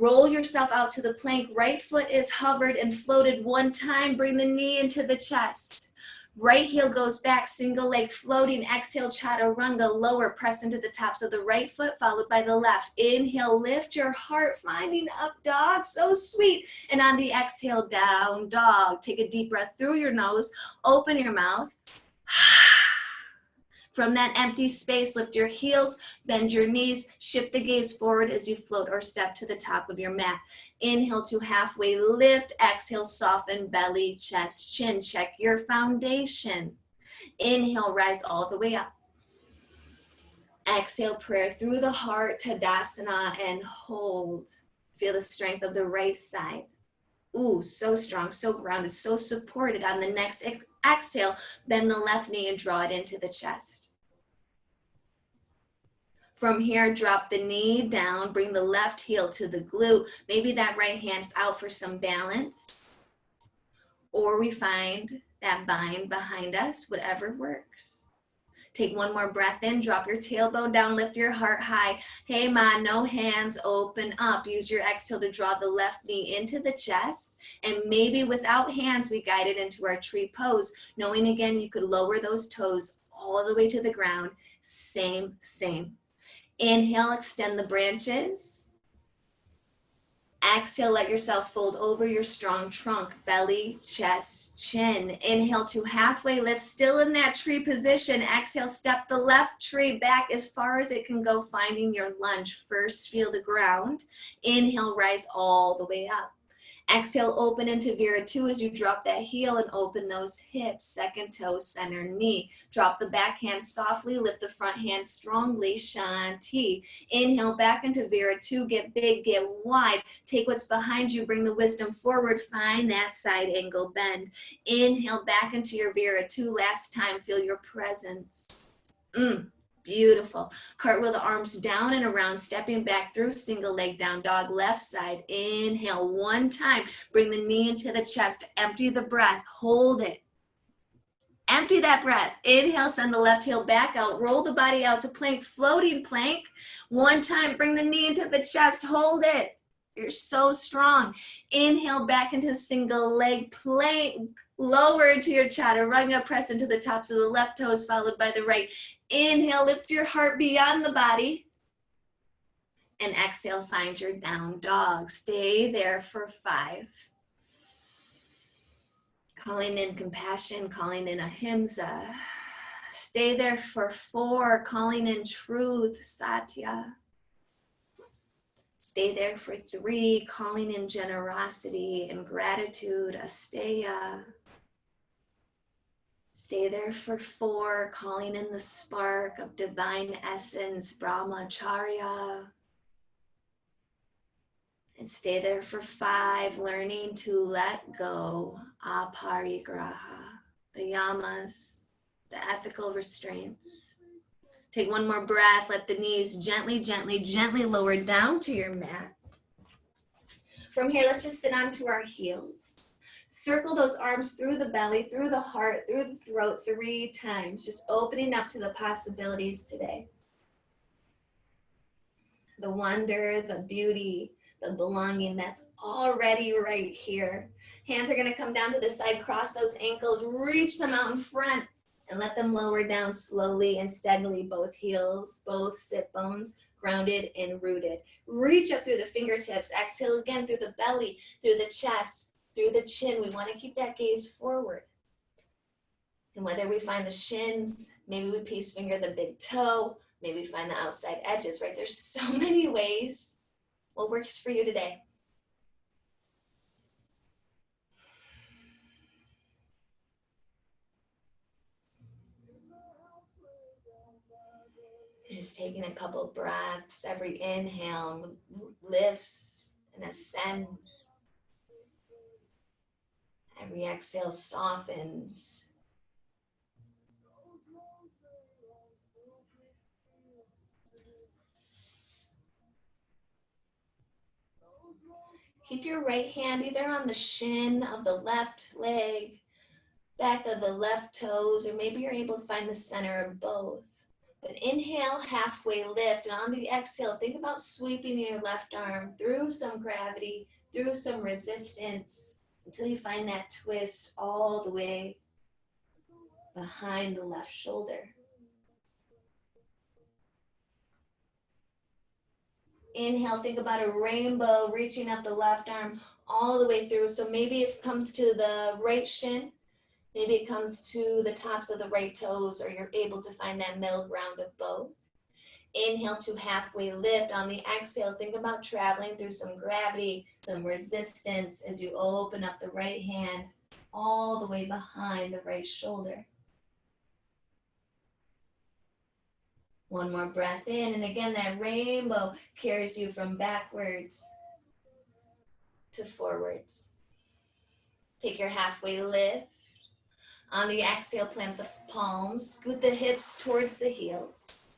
Roll yourself out to the plank. Right foot is hovered and floated one time. Bring the knee into the chest. Right heel goes back, single leg floating. Exhale, chaturanga, lower. Press into the tops of the right foot, followed by the left. Inhale, lift your heart, finding up dog. So sweet. And on the exhale, down dog. Take a deep breath through your nose. Open your mouth. From that empty space, lift your heels, bend your knees, shift the gaze forward as you float or step to the top of your mat. Inhale to halfway lift, exhale, soften belly, chest, chin. Check your foundation. Inhale, rise all the way up. Exhale, prayer through the heart, Tadasana, and hold. Feel the strength of the right side. Ooh, so strong, so grounded, so supported. On the next exhale, bend the left knee and draw it into the chest. From here, drop the knee down, bring the left heel to the glute. Maybe that right hand's out for some balance. Or we find that bind behind us, whatever works. Take one more breath in, drop your tailbone down, lift your heart high. Hey ma, no hands, open up. Use your exhale to draw the left knee into the chest. And maybe without hands, we guide it into our tree pose. Knowing again, you could lower those toes all the way to the ground. Same. Inhale, extend the branches. Exhale, let yourself fold over your strong trunk, belly, chest, chin. Inhale to halfway lift, still in that tree position. Exhale, step the left tree back as far as it can go, finding your lunge. First, feel the ground. Inhale, rise all the way up. Exhale, open into Vira 2 as you drop that heel and open those hips. Second toe, center knee. Drop the back hand softly, lift the front hand strongly, Shanti. Inhale, back into Vira 2, get big, get wide. Take what's behind you, bring the wisdom forward, find that side angle bend. Inhale, back into your Vira 2, last time, feel your presence. Beautiful. Cartwheel the arms down and around, stepping back through single leg down dog, left side. Inhale one time. Bring the knee into the chest. Empty the breath. Hold it. Empty that breath. Inhale, send the left heel back out. Roll the body out to plank, floating plank. One time, bring the knee into the chest. Hold it. You're so strong. Inhale, back into single leg plank. Lower into your chaturanga, press into the tops of the left toes, followed by the right. Inhale, lift your heart beyond the body. And exhale, find your down dog. Stay there for 5. Calling in compassion, calling in ahimsa. Stay there for 4, calling in truth, satya. Stay there for 3, calling in generosity and gratitude, asteya. Stay there for 4, calling in the spark of divine essence, brahmacharya. And stay there for 5, learning to let go, aparigraha, the yamas, the ethical restraints. Take one more breath, let the knees gently lower down to your mat. From here, let's just sit onto our heels. Circle those arms through the belly, through the heart, through the throat 3 times, just opening up to the possibilities today. The wonder, the beauty, the belonging that's already right here. Hands are gonna come down to the side, cross those ankles, reach them out in front, and let them lower down slowly and steadily, both heels, both sit bones, grounded and rooted. Reach up through the fingertips, exhale again through the belly, through the chest, through the chin. We want to keep that gaze forward. And whether we find the shins, maybe we peace finger the big toe, maybe we find the outside edges, right? There's so many ways. What works for you today? Just taking a couple breaths. Every inhale lifts and ascends. Every exhale softens. Keep your right hand either on the shin of the left leg, back of the left toes, or maybe you're able to find the center of both. But inhale, halfway lift, and on the exhale, think about sweeping your left arm through some gravity, through some resistance, until you find that twist all the way behind the left shoulder. Inhale, think about a rainbow reaching up the left arm all the way through. So maybe it comes to the right shin, maybe it comes to the tops of the right toes, or you're able to find that middle ground of both. Inhale to halfway lift. On the exhale, think about traveling through some gravity, some resistance as you open up the right hand all the way behind the right shoulder. One more breath in, and again, that rainbow carries you from backwards to forwards. Take your halfway lift. On the exhale, plant the palms, scoot the hips towards the heels.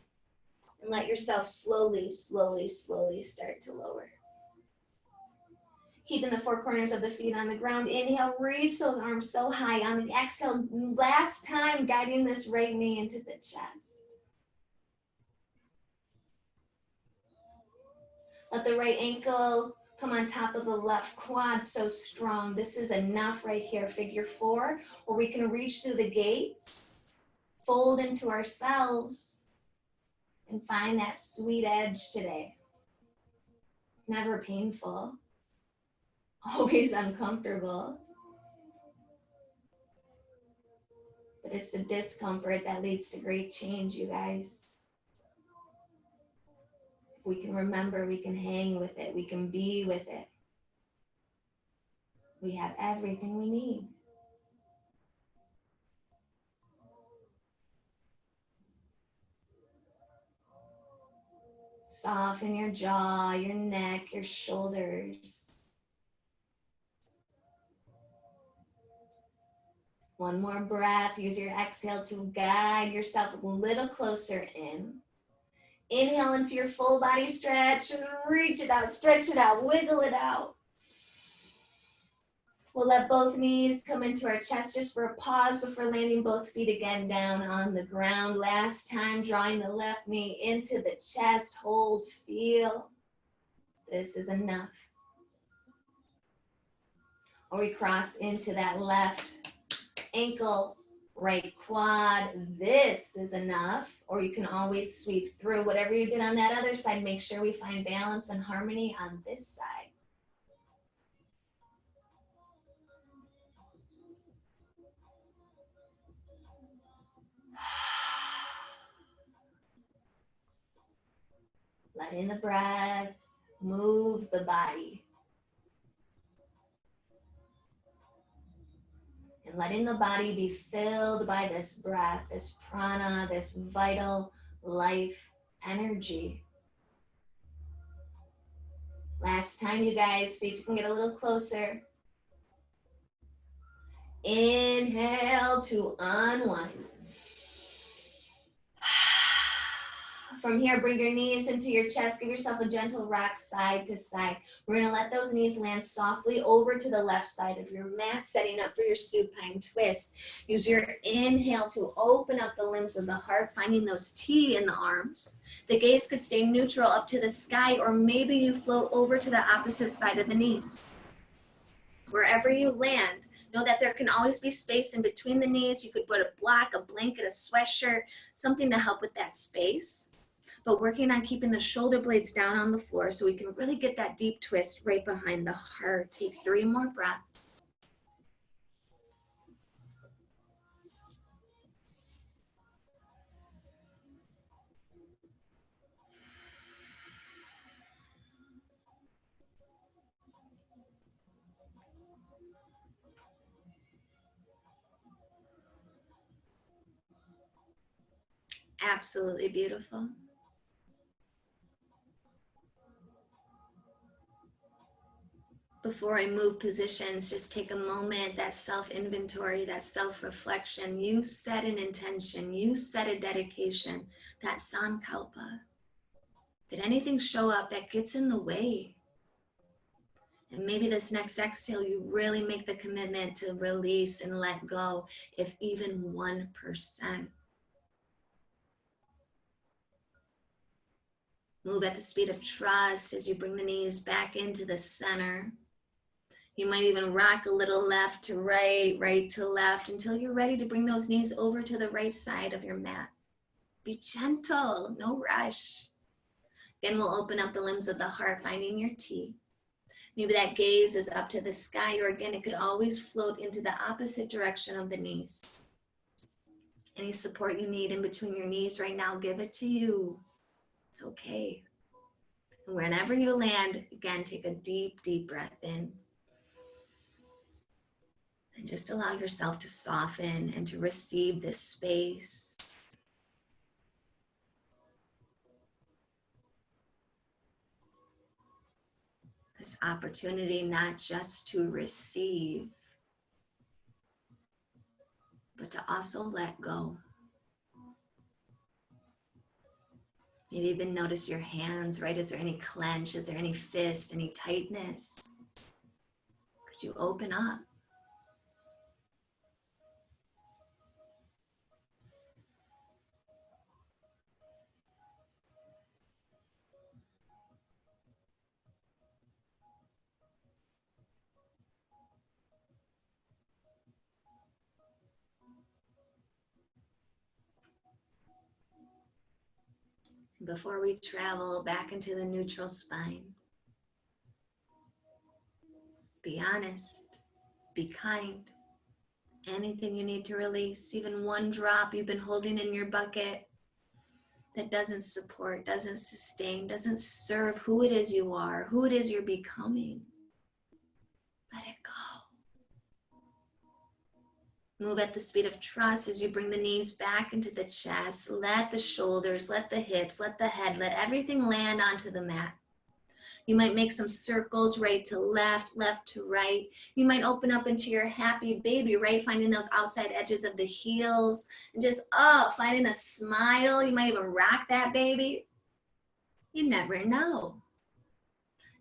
And let yourself slowly, slowly, slowly start to lower. Keeping the four corners of the feet on the ground. Inhale, reach those arms so high. On the exhale, last time, guiding this right knee into the chest. Let the right ankle come on top of the left quad, so strong. This is enough right here, figure four, where we can reach through the gates, fold into ourselves, and find that sweet edge today. Never painful, always uncomfortable. But it's the discomfort that leads to great change, you guys. If we can remember, we can hang with it, we can be with it. We have everything we need. Soften your jaw, your neck, your shoulders. One more breath. Use your exhale to guide yourself a little closer in. Inhale into your full body stretch and reach it out, stretch it out, wiggle it out. We'll let both knees come into our chest just for a pause before landing both feet again down on the ground. Last time, drawing the left knee into the chest. Hold, feel. This is enough. Or we cross into that left ankle, right quad. This is enough. Or you can always sweep through. Whatever you did on that other side, make sure we find balance and harmony on this side. Letting the breath move the body. And letting the body be filled by this breath, this prana, this vital life energy. Last time, you guys, see if you can get a little closer. Inhale to unwind. From here, bring your knees into your chest. Give yourself a gentle rock side to side. We're going to let those knees land softly over to the left side of your mat, setting up for your supine twist. Use your inhale to open up the limbs of the heart, finding those T in the arms. The gaze could stay neutral up to the sky, or maybe you float over to the opposite side of the knees. Wherever you land, know that there can always be space in between the knees. You could put a block, a blanket, a sweatshirt, something to help with that space. But working on keeping the shoulder blades down on the floor so we can really get that deep twist right behind the heart. Take 3 more breaths. Absolutely beautiful. Before I move positions, just take a moment, that self-inventory, that self-reflection. You set an intention, you set a dedication, that sankalpa. Did anything show up that gets in the way? And maybe this next exhale, you really make the commitment to release and let go, if even 1%. Move at the speed of trust as you bring the knees back into the center. You might even rock a little left to right, right to left, until you're ready to bring those knees over to the right side of your mat. Be gentle, no rush. Again, we'll open up the limbs of the heart, finding your T. Maybe that gaze is up to the sky, or again, it could always float into the opposite direction of the knees. Any support you need in between your knees right now, give it to you. It's okay. And whenever you land, again, take a deep, deep breath in. And just allow yourself to soften and to receive this space. This opportunity not just to receive, but to also let go. Maybe even notice your hands, right? Is there any clench? Is there any fist, any tightness? Could you open up? Before we travel back into the neutral spine, be honest, be kind. Anything you need to release, even one drop you've been holding in your bucket that doesn't support, doesn't sustain, doesn't serve who it is you are, who it is you're becoming. Let it go. Move at the speed of trust as you bring the knees back into the chest. Let the shoulders, let the hips, let the head, let everything land onto the mat. You might make some circles, right to left, left to right. You might open up into your happy baby, right? Finding those outside edges of the heels and just, finding a smile. You might even rock that baby. You never know.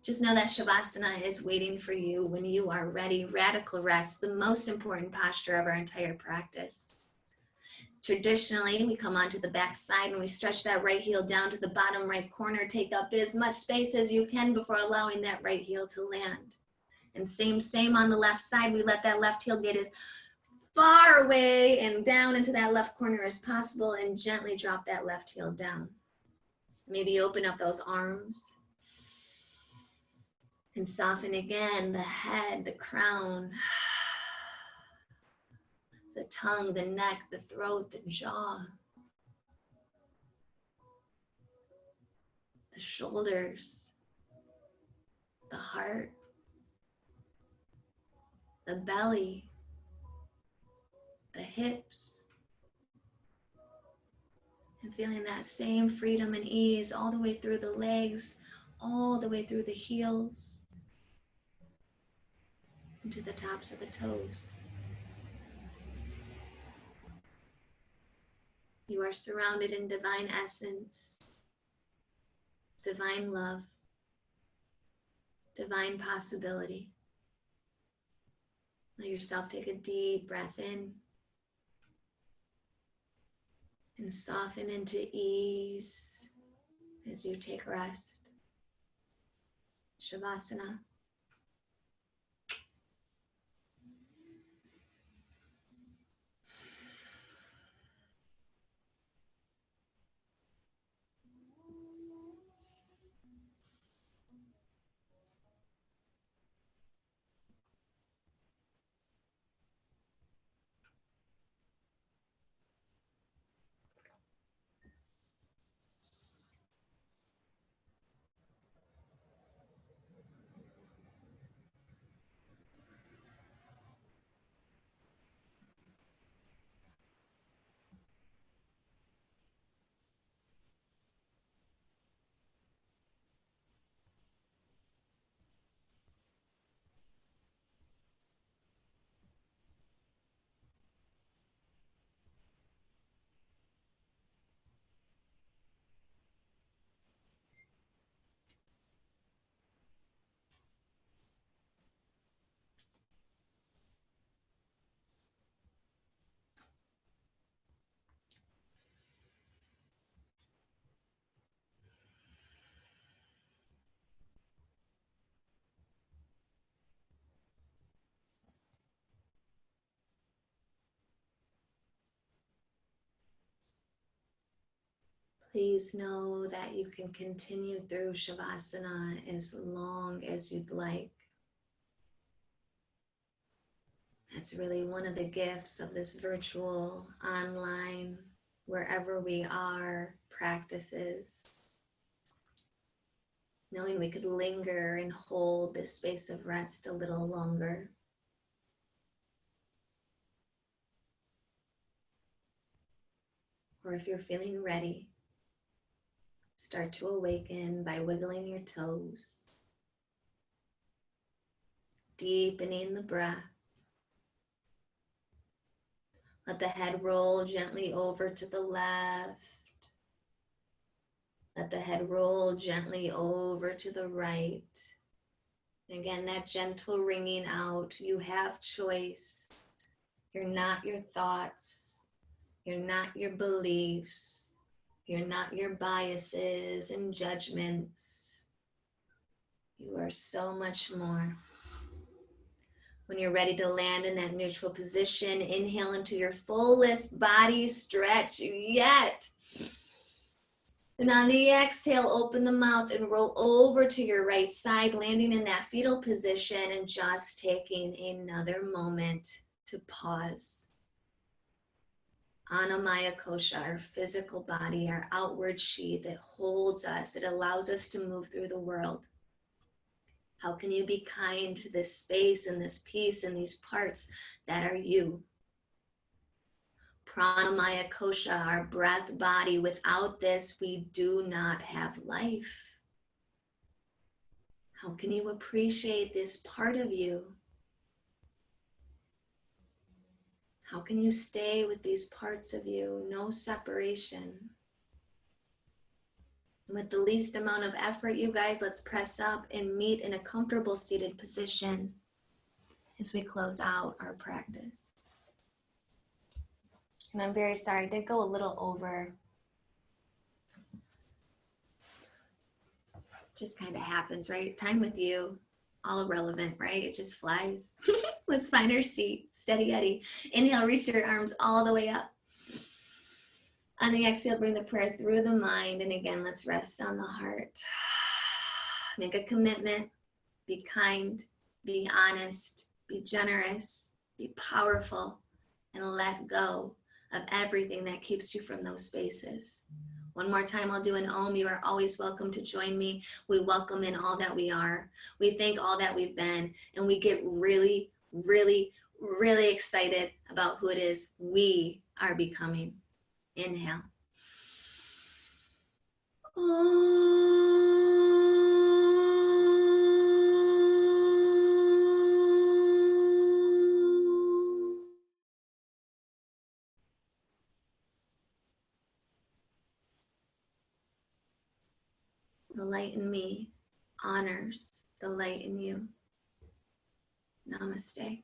Just know that Shavasana is waiting for you when you are ready. Radical rest, the most important posture of our entire practice. Traditionally, we come onto the back side and we stretch that right heel down to the bottom right corner. Take up as much space as you can before allowing that right heel to land. And same on the left side. We let that left heel get as far away and down into that left corner as possible and gently drop that left heel down. Maybe open up those arms and soften again the head, the crown, the tongue, the neck, the throat, the jaw, the shoulders, the heart, the belly, the hips, and feeling that same freedom and ease all the way through the legs, all the way through the heels, into the tops of the toes. You are surrounded in divine essence, divine love, divine possibility. Let yourself take a deep breath in and soften into ease as you take rest. Shavasana. Please know that you can continue through Shavasana as long as you'd like. That's really one of the gifts of this virtual, online, wherever we are, practices. Knowing we could linger and hold this space of rest a little longer. Or if you're feeling ready, start to awaken by wiggling your toes, deepening the breath. Let the head roll gently over to the left. Let the head roll gently over to the right. And again, that gentle ringing out. You have choice. You're not your thoughts. You're not your beliefs. You're not your biases and judgments. You are so much more. When you're ready to land in that neutral position, inhale into your fullest body stretch yet. And on the exhale, open the mouth and roll over to your right side, landing in that fetal position and just taking another moment to pause. Anamaya kosha, our physical body, our outward sheath that holds us, it allows us to move through the world. How can you be kind to this space and this piece and these parts that are you? Pranamaya kosha, our breath body. Without this, we do not have life. How can you appreciate this part of you? How can you stay with these parts of you? No separation. With the least amount of effort, you guys, let's press up and meet in a comfortable seated position as we close out our practice. And I'm very sorry, I did go a little over. Just kind of happens, right? Time with you, all irrelevant, right? It just flies. Let's find our seat, steady Eddie. Inhale, reach your arms all the way up. On the exhale, bring the prayer through the mind. And again, let's rest on the heart. Make a commitment. Be kind. Be honest. Be generous. Be powerful. And let go of everything that keeps you from those spaces. One more time, I'll do an Om. You are always welcome to join me. We welcome in all that we are. We thank all that we've been. And we get really, really, really excited about who it is we are becoming. Inhale. The light in me honors the light in you. Namaste.